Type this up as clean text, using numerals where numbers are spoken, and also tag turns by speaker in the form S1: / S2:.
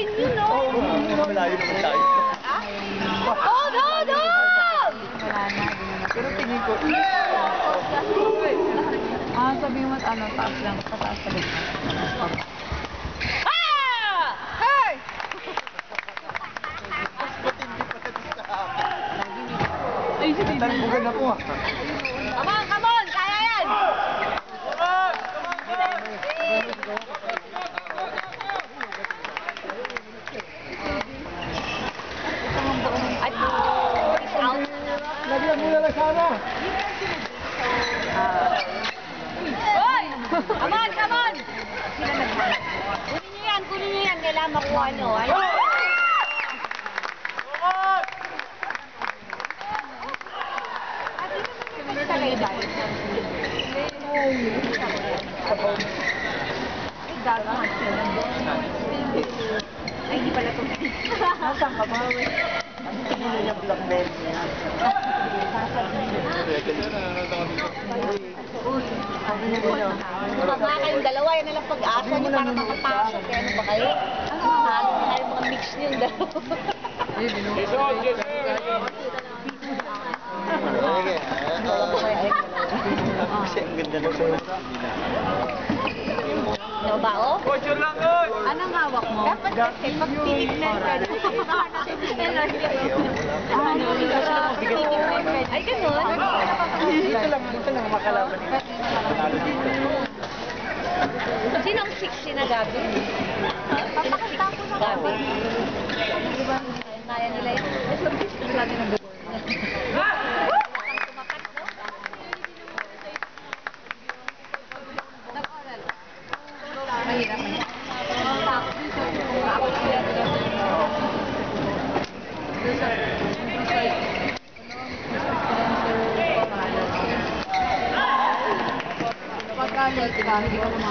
S1: in yun, no?
S2: Malayo naman tayo.
S1: Oh, doon!
S2: Pero tingin ko,
S3: Sabihin mo, taas lang, pataas sa gitna.
S1: Ah!
S3: Hey!
S2: mas matindi pa ito sa akin.
S3: Ay, sige.
S2: Talbugan ako ah.
S1: Come on! Kaya yan! Ay, peace out.
S2: Lagyan mo na lang sana.
S1: Hoy! Come on! Kunin niyo yan. Kailangan makuha, no? Ay. Ay, hindi pala ito.
S3: Nasaan ka ba?
S2: Ano sa mga yung black belt niya?
S1: Mga kayong dalawa, yan nalang pag-asa niyo para makapasok. Kaya ano ba kayo? Halo na kayo mga mix niyo yung dalawa.
S2: Kasi ang ganda na sa'yo.
S1: Ano ba, oh?
S3: Anong hawak mo?
S1: Dapat kasi pag tinignan ka, ay, ganun.
S2: Ito lang makalaban nila. Panalo dito.
S1: Sino ang 60 na Gabi? Papakita ko na Gabi. Kaya nila yun.
S3: Lagi na buwan. Pagkalit ka, hindi ko na